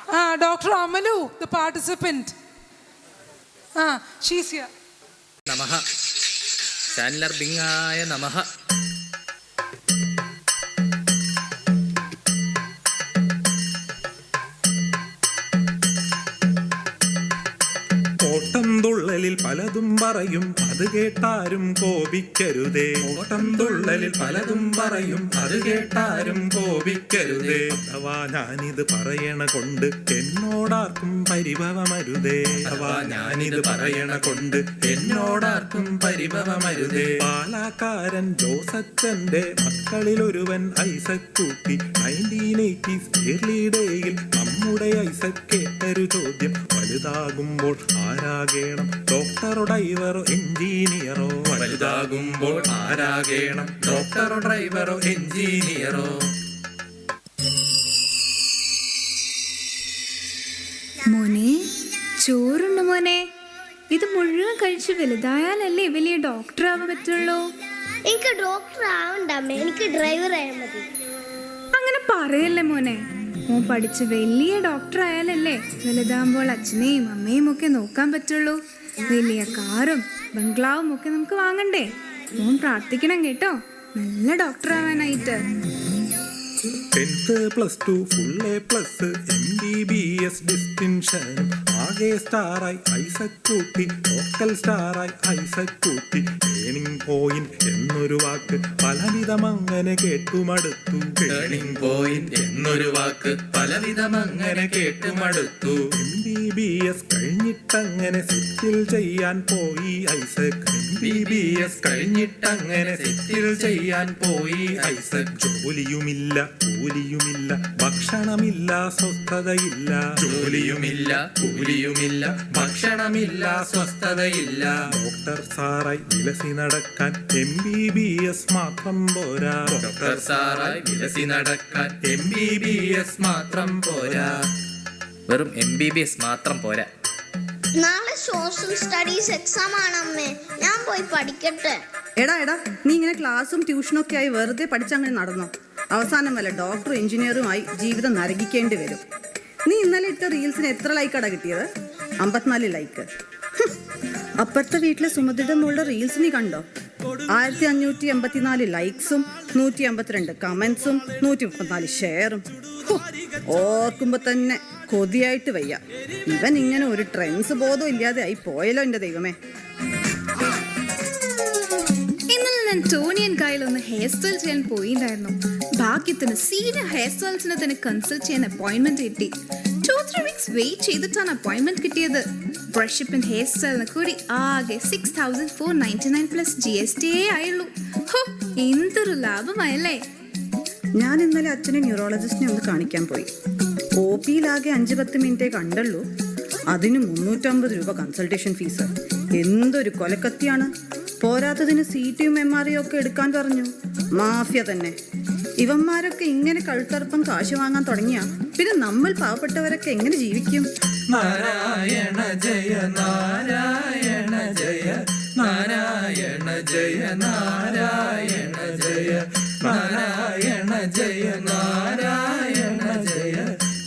Dr. Amalu, the participant. She's here. Namaha. Chandler Bingaya Namaha. ഓട്ടംതുള്ളലിൽ പലതും പറയും അത് കേട്ടാരും കോപിക്കരുതേ. ഓട്ടംതുള്ളലിൽ പലതും പറയും അത് കേട്ടാരും കോപിക്കരുതേ. അഥവാ ഞാനിത് പറയണ കൊണ്ട് എന്നോടാർക്കും പരിഭവമരുതേ. അഥവാ ഞാനിത് പറയണ കൊണ്ട് എന്നോടാർക്കും പരിഭവമരുതേ. പാലാക്കാരൻ ജോസച്ചന്റെ മക്കളിൽ ഒരുവൻ ഐസക് കുട്ടി. 1980s early ഡേയിൽ നമ്മുടെ ഐസക് കേട്ടൊരു ചോദ്യം, വലുതാകുമ്പോൾ ആരാകണം ഡോക്ടറോ ഡ്രൈവറോ എഞ്ചിനീയറോ? വലുതാകുമ്പോൾ ആരാകണം ഡോക്ടറോ ഡ്രൈവറോ എഞ്ചിനീയറോ? മോനെ, ചോറുണ്ട് മോനെ. ഇത് മുഴുവൻ കഴിച്ച് വലുതായാലല്ലേ വലിയ ഡോക്ടർ ആവാൻ പറ്റുള്ളൂ. എനിക്ക് ഡോക്ടർ ആവണ്ട, എനിക്ക് ഡ്രൈവർ ആയാൽ മതി. അങ്ങനെ പറയല്ലേ മോനെ. മോൻ പഠിച്ച് വലിയ ഡോക്ടർ ആയാലല്ലേ വലുതാകുമ്പോൾ അച്ഛനെയും അമ്മയും ഒക്കെ നോക്കാൻ പറ്റുള്ളൂ. വലിയ കാറും ബംഗ്ലാവും ഒക്കെ നമുക്ക് വാങ്ങണ്ടേ. മോൻ പ്രാർത്ഥിക്കണം കേട്ടോ, നല്ല ഡോക്ടർ ആവാനായിട്ട്. 10th +2 full A+, MBBS distinction. ആകെ സ്റ്റാറായി ഐസക് കുട്ടി, ലോക്കൽ സ്റ്റാറായി ഐസക് കുട്ടി. ടേണിംഗ് പോയിന്റ് എന്നൊരു വാക്ക് പലവിധം അങ്ങനെ കേട്ടുമടുത്തു. ടേണിംഗ് പോയിന്റ് എന്നൊരു വാക്ക് പലവിധം അങ്ങനെ കേട്ടുമടുത്തു. MBBS കഴിഞ്ഞിട്ടങ്ങനെ സെറ്റിൽ ചെയ്യാൻ പോയി ഐസക്. MBBS കഴിഞ്ഞിട്ടങ്ങനെ സെറ്റിൽ ചെയ്യാൻ പോയി ഐസക്. ജോലിയുമില്ല കൂലിയുമില്ല ഭക്ഷണമില്ല സ്വസ്ഥതയില്ല. ജോലിയുമില്ല കൂലിയുമില്ല ഭക്ഷണമില്ല സ്വസ്ഥതയില്ല. ഡോക്ടർ സാറായി വിലസി നടക്കാൻ MBBS മാത്രം പോരാ. ഡോക്ടർ സാറായി വിലസി നടക്കാൻ MBBS മാത്രം പോരാ. വെറും MBBS മാത്രം പോരാ. നാളെ സോഷ്യൽ സ്റ്റഡീസ് എക്സാം ആണ് അമ്മേ, ഞാൻ പോയി പഠിക്കട്ടെ. എടാ നീ ഇങ്ങനെ ക്ലാസ്സും ട്യൂഷനും ഒക്കെ ആയി വെറുതെ പഠിച്ചങ്ങനെ നടന്നോ? അവസാനം വല്ല ഡോക്ടറും എഞ്ചിനീയറുമായി ജീവിതം നരകിക്കേണ്ടി വരും. നീ ഇന്നലെ ഇട്ട റീൽസിന് എത്ര ലൈക്കാടാ കിട്ടിയത്? 54 ലൈക്ക്. അപ്പുറത്തെ വീട്ടിലെ സുമതിയുടെ മുകളിലെ റീൽസ് നീ കണ്ടോ? 1584 ലൈക്സും 152 കമന്റ്സും 134 ഷെയറും. ഓർക്കുമ്പോ തന്നെ കൊതിയായിട്ട് വയ്യ. ഇവൻ ഇങ്ങനെ ഒരു ട്രെൻഡ്സ് ബോധം ഇല്ലാതെ ആയി പോയല്ലോ എന്റെ ദൈവമേ. ഇന്നലെ ഞാൻ ടോണിയൻ കയ്യിൽ ഒന്ന് ഹെയർ സ്റ്റൈൽ ചെയ്യാൻ പോയിണ്ടായിരുന്നു. ഭാഗ്യത്തിന് സീനിയർ ഹെയർ സ്റ്റൈൽസിനെ തന്നെ കൺസൾട്ട് ചെയ്യാൻ അപ്പോയിന്റ്മെന്റ് കിട്ടി. 2-3 വീക്സ് വെയിറ്റ് ചെയ്തിട്ടാണ് അപ്പോയിന്റ്മെന്റ് കിട്ടിയത്. ബ്രഷപ്പ് ഹെയർ സ്റ്റൈലിന് കൂടി ആകെ 6499 + GST ആയുള്ളൂ. എന്തൊരു ലാഭമായല്ലേ. ഞാൻ ഇന്നലെ അച്ഛനെ ന്യൂറോളജിസ്റ്റിനെ ഒന്ന് കാണിക്കാൻ പോയി. OPയിലാകെ 5-10 മിനിറ്റേ കണ്ടുള്ളൂ. അതിന് 350 രൂപ കൺസൾട്ടേഷൻ ഫീസ്. എന്തൊരു കൊലക്കത്തിയാണ്. പോരാത്തതിന് CTയും MRIയും ഒക്കെ എടുക്കാൻ പറഞ്ഞു. മാഫിയ തന്നെ. ഇവന്മാരൊക്കെ ഇങ്ങനെ കഴുത്തറുപ്പം കാശ് വാങ്ങാൻ തുടങ്ങിയ പിന്നെ നമ്മൾ പാവപ്പെട്ടവരൊക്കെ എങ്ങനെ ജീവിക്കും? നാരായണ ജയ നാരായണ ജയ നാരായണ ജയ നാരായണ ജയ നാരായണ ജയ നാരായണ ജയ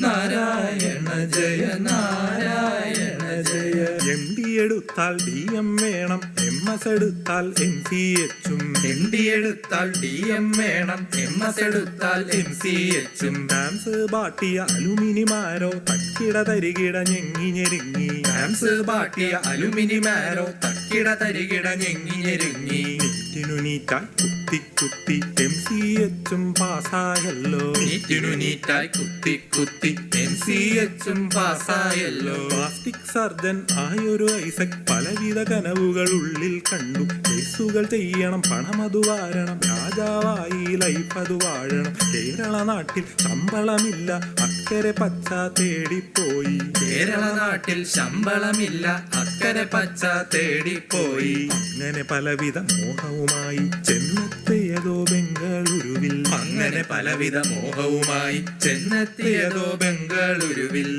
നാരായണ ജയ നാരായണ ജയ. MD എടുത്താൽ DM വേണം, MS എടുത്താൽ MCHും. MD എടുത്താൽ DM വേണം, MS എടുത്താൽ MCHും. ഡാംസ് ബാട്ടിയ അലുമിനിമാരോ തക്കിട തരികിട ഞെങ്ങി ഞെരുങ്ങി. ഡാംസ് ബാട്ടിയ അലുമിനിമാരോ തക്കിട തരികിട ഞെങ്ങി ഞെരുങ്ങി. നീറ്റിനു നീറ്റായി കുത്തി കുത്തി MCHും പാസ്സായല്ലോ. നീറ്റിനു നീറ്റായി കുത്തി കുത്തി MCHും പാസ്സായല്ലോ. പ്ലാസ്റ്റിക് സർജൻ ആയൊരു ഐസക് പലവിധ കനവുകൾ ഉള്ളിൽ കണ്ടു. കേസുകൾ ചെയ്യണം, പണമതു വാരണം, രാജാവായി ലൈഫ് അത് വാഴണം. കേരള നാട്ടിൽ ശമ്പളമില്ല, അക്കരെ പച്ച തേടിപ്പോയി. കേരള നാട്ടിൽ ശമ്പളമില്ല, അക്കരെ പച്ച തേടിപ്പോയി. അങ്ങനെ പലവിധ മോഹവുമായി ചെന്നെത്തിയതോ ബംഗളൂരുവിൽ. അങ്ങനെ പലവിധ മോഹവുമായി ചെന്നെത്തിയതോ ബംഗളൂരുവിൽ.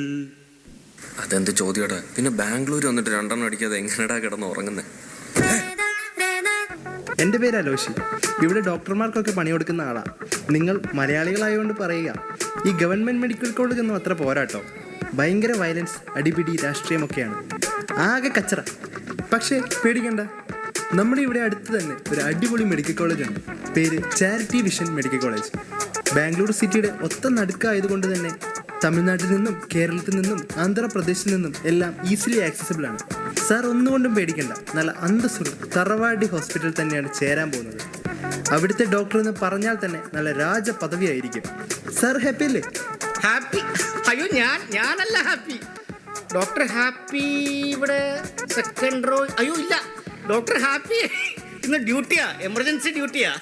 അതെന്ത് ചോദ്യടാ. പിന്നെ ബാംഗ്ലൂർ വന്നിട്ട് 2 എണ്ണം അടിക്കാതെ എങ്ങനെടാ കിടന്ന് ഉറങ്ങുന്നത്? എൻ്റെ പേര് അലോഷി. ഇവിടെ ഡോക്ടർമാർക്കൊക്കെ പണി കൊടുക്കുന്ന ആളാണ്. നിങ്ങൾ മലയാളികളായതുകൊണ്ട് പറയുക, ഈ ഗവൺമെൻറ് മെഡിക്കൽ കോളേജ് ഒന്നും അത്ര പോരാട്ടോ. ഭയങ്കര വയലൻസ്, അടിപിടി, രാഷ്ട്രീയമൊക്കെയാണ്. ആകെ കച്ചറ. പക്ഷേ പേടിക്കണ്ട, നമ്മുടെ ഇവിടെ അടുത്ത് തന്നെ ഒരു അടിപൊളി മെഡിക്കൽ കോളേജ് ഉണ്ട്. പേര് charity vision medical college. Bangalore സിറ്റിയുടെ ഒത്ത നടുക്കായതുകൊണ്ട് തന്നെ തമിഴ്നാട്ടിൽ നിന്നും കേരളത്തിൽ നിന്നും ആന്ധ്രാപ്രദേശിൽ നിന്നും എല്ലാം ഈസിലി ആക്സസിബിൾ ആണ്. സാർ ഒന്നുകൊണ്ടും പേടിക്കണ്ട, നല്ല അന്തസ്സുള്ള തറവാടി ഹോസ്പിറ്റൽ തന്നെയാണ് ചേരാൻ പോകുന്നത്. അവിടുത്തെ ഡോക്ടർ എന്ന് പറഞ്ഞാൽ തന്നെ നല്ല രാജ പദവിയായിരിക്കും. സാർ ഹാപ്പി അല്ലേ? ഹാപ്പി? അയ്യോ, ഞാനല്ല ഹാപ്പി. ഡോക്ടർ ഹാപ്പി ഇവിടെ സെക്കൻഡ് റോ. അയ്യോ ഇല്ല, ഡോക്ടർ ഹാപ്പി ഇന്ന് ഡ്യൂട്ടിയാ, എമർജൻസി ഡ്യൂട്ടിയാ.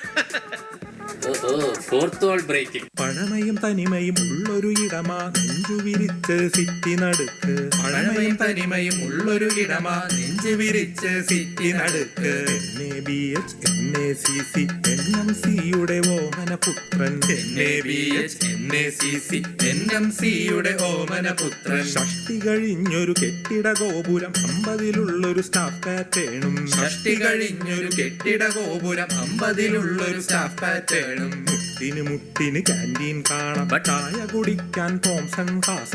ഫോർത്ത് വാൾ ബ്രേക്കിംഗ്. പഴമയും തനിമയും ഉള്ളൊരു ഇടമാ നെഞ്ചു വിരിച്ച് സിറ്റി നടുക്ക്. പഴമയും തനിമയും ഉള്ളൊരു ഇടമാ നെഞ്ചു വിരിച്ച് സിറ്റി നടുക്ക്. NABH NACC NMCയുടെ ഓമനപുത്രൻ. NABH NACC NMCയുടെ ഓമനപുത്രൻ. ഷഷ്ടി കഴിഞ്ഞൊരു കെട്ടിട ഗോപുരം 50-ലുള്ളൊരു സ്റ്റാഫ് പാറ്റേണും. ഷഷ്ടി കഴിഞ്ഞൊരു കെട്ടിട ഗോപുരം 50-ലുള്ളൊരു സ്റ്റാഫ് പാറ്റേണും. മുട്ടിന് ക്യാൻറ്റീൻ കാണാം, ചായ കുടിക്കാൻ തോംസൺ കാസ.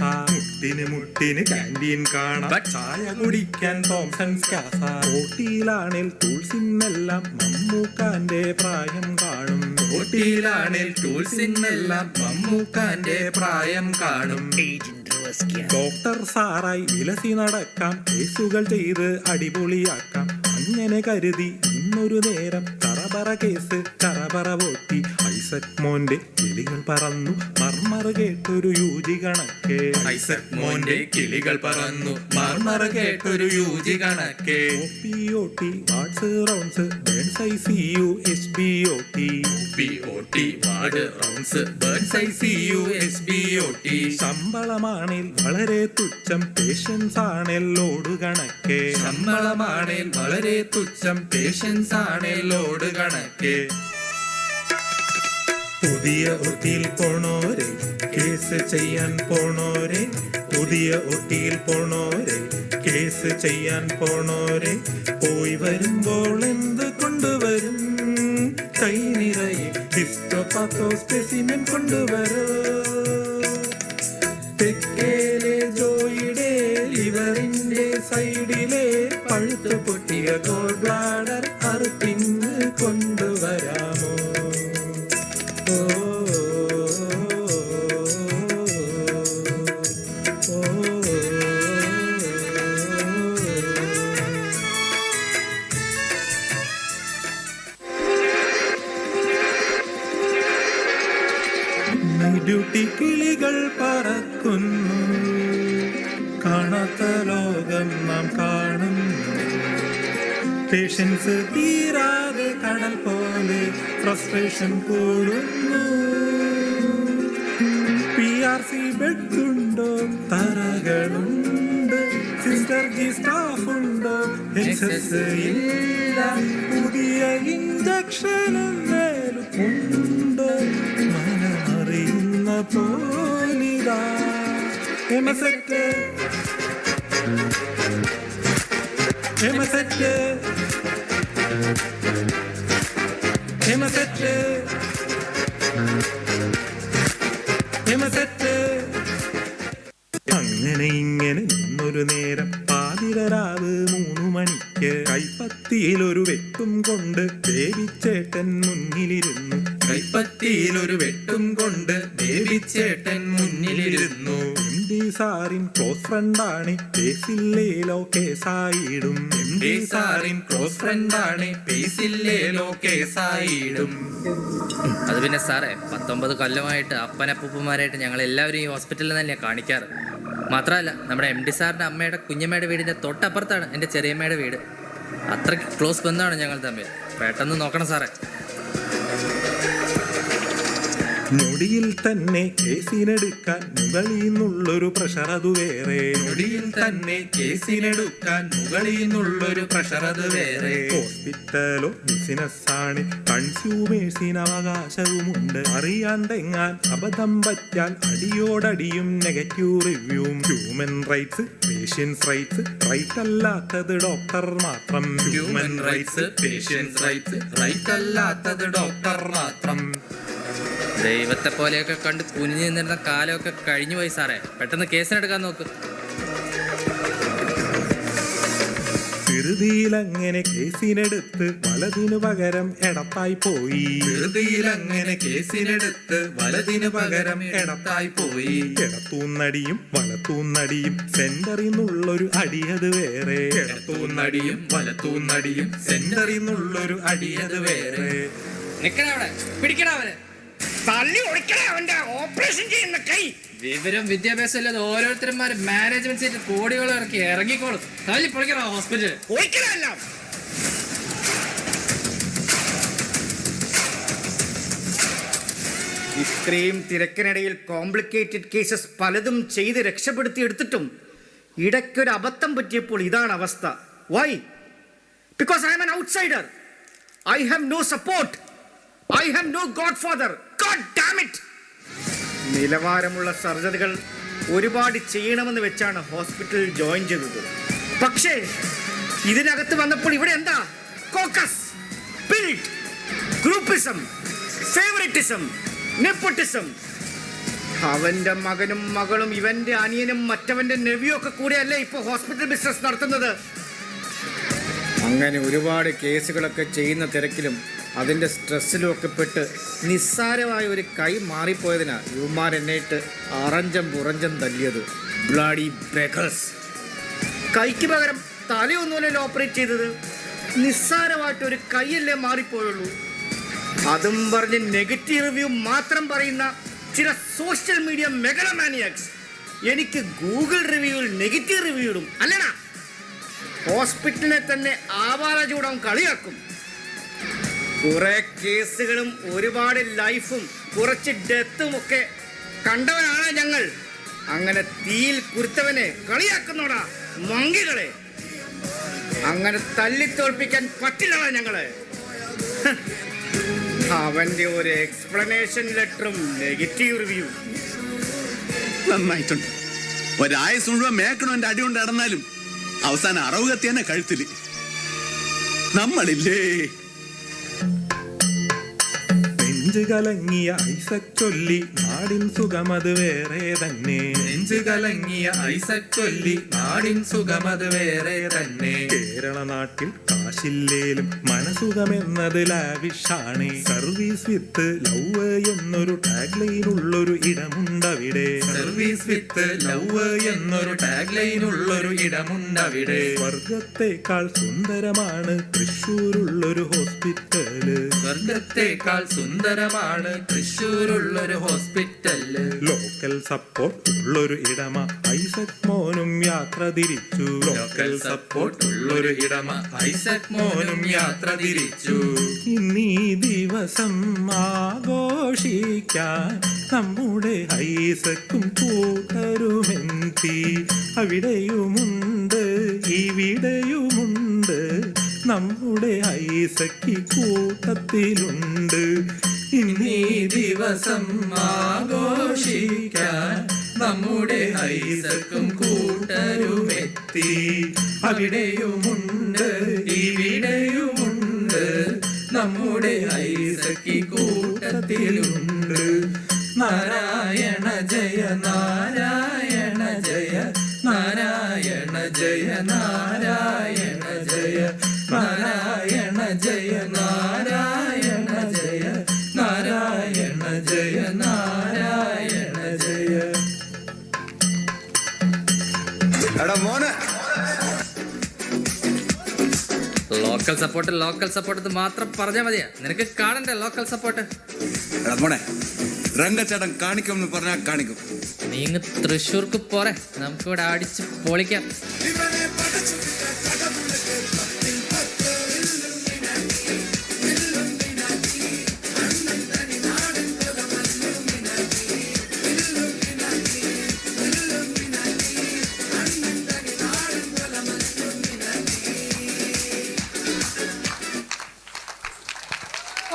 മുട്ടിന് ക്യാൻറ്റീൻ കാണാം, ചായ കുടിക്കാൻ തോംസൺ കാസ. ഓട്ടിയിലാണേൽ ടൂൾസിനെല്ലാം മമ്മൂക്കാന്റെ പ്രായം കാണും. ഓട്ടിയിലാണേൽ ടൂൾസിനെല്ലാം മമ്മൂക്കാന്റെ പ്രായം കാണും. ഡോക്ടർ സാറായി വിലസി നടക്കാം, കേസുകൾ ചെയ്ത് അടിപൊളിയാക്കാം. അങ്ങനെ കരുതി ഇന്നൊരു നേരം കറബറ കേസ് കറബറ പൊട്ടി. ഐസക് മോന്റെ കിളികൾ പറന്നു മർമറ കേട്ടൊരു യൂജി കണക്കെ. ഐസക് മോന്റെ കിളികൾ പറന്നു മർമറ കേട്ടൊരു യൂജി കണക്കെ. OPOT wards rounds burns ICU SBOT. OPOT ward rounds burns ICU SBOT. ശമ്പളമാണേൽ വളരെ തുച്ഛം, പേഷ്യൻസ് ആണേൽ ലോഡ് കണക്കെ. ശമ്പളമാണേൽ വളരെ തുച്ഛം, പേഷ്യൻസ് ആണേൽ ലോഡ് കണക്കെ. പുതിയ ഒട്ടിയിൽ പോണോരെ കേസ് ചെയ്യാൻ പോണോരെ. പുതിയ ഒട്ടിയിൽ പോണോരെ കേസ് ചെയ്യാൻ പോണോരെ. പോയി വരുമ്പോൾ എന്ത് കൊണ്ടുവരും? കൈ നിറയെ ഹിസ്റ്റോപാത്തോ സ്പെസിമെൻ കൊണ്ടുവരോ. തെക്കേലെ ജോയിയുടെ ലിവറിന്റെ സൈഡിലെ പഴുത്തു പൊട്ടിയ ഗോൾ ബ്ലാഡർ അറുപ്പിന്ന് കൊണ്ടുവരാമോ? ഡ്യൂട്ടി കിളികൾ പറക്കുന്നു, കാണാത്ത ലോകം നാം കാണുന്നു. പേഷ്യൻസ് തീരാതെ കടൽ പോലെ ഫ്രസ്ട്രേഷൻ കൂടുന്നു. PRC ബെഡുണ്ടോ? തറകളുണ്ട്. സിസ്റ്റർ ജി സ്റ്റാഫ് ഉണ്ടോ? എക്സസ് ഇല്ല. പുതിയ ഇഞ്ചക്ഷൻ മേലും ഉണ്ടോ? മനമറിയുന്ന പോലിതാ എമസെറ്റ് എമസെറ്റ് എമസെറ്റ് എമസെറ്റ്. അങ്ങനെ ഇങ്ങനെ നിന്നൊരു നേരം പാതിരാവ് 3 മണിക്ക് കൈപ്പത്തിയിലൊരു വെട്ടും കൊണ്ട് ബേബിച്ചേട്ടൻ മുന്നിലിരുന്നു. കൈപ്പത്തിയിലൊരു വെട്ടും കൊണ്ട് ബേബിച്ചേട്ടൻ മുന്നിലിരുന്നു. MD സാറിൻ ക്ലോസ് ഫ്രണ്ടാണ്, കേസില്ലേലോ കേസായിടും. MD സാറിൻ ക്ലോസ് ഫ്രണ്ടാണ്, കേസില്ലേലോ കേസായിടും. അത് പിന്നെ സാറേ, 19 കൊല്ലമായിട്ട് അപ്പനപ്പൂപ്പന്മാരായിട്ട് ഞങ്ങൾ എല്ലാവരും ഈ ഹോസ്പിറ്റലിൽ തന്നെയാണ് കാണിക്കാറ്. മാത്രമല്ല, നമ്മുടെ MD സാറിൻ്റെ അമ്മയുടെ കുഞ്ഞമ്മയുടെ വീടിൻ്റെ തൊട്ടപ്പുറത്താണ് എൻ്റെ ചെറിയമ്മയുടെ വീട്. അത്രയ്ക്ക് ക്ലോസ് ബന്ധമാണ് ഞങ്ങൾ തമ്മിൽ. പെട്ടെന്ന് നോക്കണം സാറേ. നൊടിയിൽ തന്നെ കേസിനെടുക്കാൻ മുകളിൽ നിന്നുള്ളൊരു പ്രഷർ അത് വേറെ. നൊടിയിൽ തന്നെ കേസിനെടുക്കാൻ മുകളിൽ നിന്നുള്ളൊരു പ്രഷർ അത് വേറെ. ഹോസ്പിറ്റലോ ബിസിനസ്സാണ്, കൺസ്യൂമേഴ്സിന് അവകാശവുമുണ്ട്. അറിയാണ്ടെങ്ങാൻ അബദ്ധം പറ്റാൽ അടിയോടടിയും നെഗറ്റീവ് റിവ്യൂവും. Human rights, patients rights, right അല്ലാത്തത് ഡോക്ടർ മാത്രം. Human rights, patients rights, right അല്ലാത്തത് ഡോക്ടർ മാത്രം. ദൈവത്തെ പോലെയൊക്കെ കണ്ട് കുനിഞ്ഞു നിന്നിരുന്ന കാലമൊക്കെ കഴിഞ്ഞു പോയി സാറേ. പെട്ടെന്ന് കേസിനെടുക്കാൻ നോക്ക്. ധൃതിയിലങ്ങനെ കേസിനെടുത്ത് വലതിനു പകരം എടത്തായി പോയി. ധൃതിയിലങ്ങനെ കേസിനെടുത്ത് വലതിനു പകരം എടത്തായി പോയി. എടത്തൂന്നടിയും വലത്തൂന്നടിയും സെന്ററിൽ നിന്നുള്ളൊരു അടിയത് വേറെ. എടത്തൂന്നടിയും വലത്തൂന്നടിയും സെന്ററിൽ നിന്നുള്ളൊരു അടിയത് വേറെ. നിക്കണവിടെ, പിടിക്കണവരെ. തള്ളി ഒളിക്കണേ അവന്റെ ഓപ്പറേഷൻ ചെയ്യുന്ന കൈ. വിവരം വിദ്യാഭ്യാസം ഇല്ലാതെ ഓരോരുത്തരന്മാരും മാനേജ്മെന്റ് സീറ്റ് കോടികൾ ഇറക്കി ഇറങ്ങിക്കോളും. തല്ലി പൊളിക്കണം ഹോസ്പിറ്റൽ. ഒളിക്കണല്ല. ഇത്രയും തിരക്കിനിടയിൽ കോംപ്ലിക്കേറ്റഡ് കേസസ് പലതും ചെയ്ത് രക്ഷപ്പെടുത്തിയെടുത്തിട്ടും ഇടയ്ക്കൊരു അബദ്ധം പറ്റിയപ്പോൾ ഇതാണ് അവസ്ഥ. Why? Because I am an outsider. I have no support. I have no godfather. God damn it. നിലവാരമുള്ള സർജറികൾ ഒരുപാട് ചെയ്യണമെന്ന് വെച്ചാണ് ഹോസ്പിറ്റലിൽ ജോയിൻ ചെയ്തത്. പക്ഷേ ഇതിനകത്ത് വന്നപ്പോൾ ഇവിടെ എന്താ? Caucus, spirit, groupism, favouritism, nepotism. അവന്റെ മകനും മകളും ഇവന്റെ അനിയനും മറ്റവന്റെ നെവിയും ഒക്കെ കൂടെയല്ലേ ഇപ്പൊ ഹോസ്പിറ്റൽ ബിസിനസ് നടത്തുന്നത്. അങ്ങനെ ഒരുപാട് കേസുകളൊക്കെ ചെയ്യുന്ന തിരക്കിലും അതിൻ്റെ സ്ട്രെസ്സിലും ഒക്കെ പെട്ട് നിസ്സാരമായ ഒരു കൈ മാറിപ്പോയതിനാ യുവമാർ എന്നിട്ട് അറഞ്ചം പുറഞ്ചം തല്ലിയത്. Bloody breakers. കൈക്ക് പകരം തലയൊന്നുമല്ലല്ലോ ഓപ്പറേറ്റ് ചെയ്തത്. നിസ്സാരമായിട്ടൊരു കൈയല്ലേ മാറിപ്പോയുള്ളൂ. അതും പറഞ്ഞ് നെഗറ്റീവ് റിവ്യൂ മാത്രം പറയുന്ന ചില സോഷ്യൽ മീഡിയ മെഗളമാനിയാക്സ് എനിക്ക് ഗൂഗിൾ റിവ്യൂവിൽ നെഗറ്റീവ് റിവ്യൂ ഇടും. അല്ലടാ, ഹോസ്പിറ്റലിനെ തന്നെ ആവാല ചൂടാൻ കളിയാക്കും. കുറെ കേസുകളും ഒരുപാട് ലൈഫും കുറച്ച് ഡെത്തും ഒക്കെ കണ്ടവനാണ് ഞങ്ങൾ. അങ്ങനെ തീയിൽ കുരുത്തവനെ കളിയാക്കുന്നോടാ മങ്കികളെ. അങ്ങനെ തല്ലിത്തോൽപ്പിക്കാൻ പറ്റില്ലടാ ഞങ്ങളെ. അവന്റെ ഒരു എക്സ്പ്ലനേഷൻ ലെറ്ററും നെഗറ്റീവ് റിവ്യൂ. നന്നായിട്ടുണ്ട്. ഒരായസ് മുഴുവൻ മേക്കണോ എന്റെ അടി കൊണ്ട് നടന്നാലും അവസാനം അറവ് കത്തി തന്നെ കഴുത്തില്. നമ്മളില്ലേ നെഞ്ച് കലങ്ങിയ ഐസക് ചൊല്ലി നാടിൻ സുഖമത് വേറെ തന്നെ. നെഞ്ച് കലങ്ങിയ ഐസക് ചൊല്ലി നാടിൻ സുഖമത് വേറെ തന്നെ. കേരള നാട്ടിൽ കാശില്ലേലും മനസുഖമെന്നത് ലാവിഷാണ്. സർവീസ് വിത്ത് ലവ് എന്നൊരു ടാഗ് ലൈനുള്ളൊരു ഇടമുണ്ടവിടെ. സർവീസ് വിത്ത് ലവ് എന്നൊരു ടാഗ് ലൈനുള്ളൊരു ഇടമുണ്ടവിടെ. സ്വർഗത്തെക്കാൾ സുന്ദരമാണ് തൃശ്ശൂരുള്ളൊരു ഹോസ്പിറ്റല്. സ്വർഗത്തെക്കാൾ സുന്ദരമാണ് തൃശ്ശൂരുള്ളൊരു ഹോസ്പിറ്റല്. ലോക്കൽ സപ്പോർട്ട് ഉള്ളൊരു ഇടമ ഐസക് മോനും യാത്ര തിരിച്ചു. ലോക്കൽ സപ്പോർട്ട് ഉള്ളൊരു ഇടമ ഐസക് മോനും യാത്ര തിരിച്ചു. ഇന്നീ ദിവസം ആഘോഷിക്കാൻ നമ്മുടെ ഐസക്കും കൂട്ടരുമെത്തി. അവിടെയുമുണ്ട് ഇവിടെയുമുണ്ട് നമ്മുടെ ഐസക്ക് കൂട്ടത്തിലുണ്ട്. ഇന്നീ ദിവസം ആഘോഷിക്കാൻ നമ്മുടെ ഐസക്കും കൂട്ടരുമെത്തി. അവിടെയുമുണ്ട് ഇവിടെയുമുണ്ട് നമ്മുടെ ഐസക്ക് കൂട്ടത്തിലുണ്ട്. നാരായണ ജയ നാരായണ ജയ നാരായണ ജയ നാരായണ ജയ നാരായണ ജയ നാരായണ ജയ നാരായണ ജയ നാരായണ ജയ. എടാ മോനെ, ലോക്കൽ സപ്പോർട്ട് മാത്രം പറഞ്ഞാൽ മതിയാ. നിനക്ക് കാണണ്ടേ ലോക്കൽ സപ്പോർട്ട്? എടാ മോനെ, രംഗച്ചേട്ടൻ കാണിക്കും എന്ന് പറഞ്ഞാൽ കാണിക്കും. നീ ഇങ്ങ് തൃശ്ശൂർക്ക് പോരെ, നമുക്കിവിടെ അടിച്ച് പൊളിക്കാം.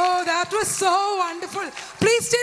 Oh, that was so wonderful. Please stay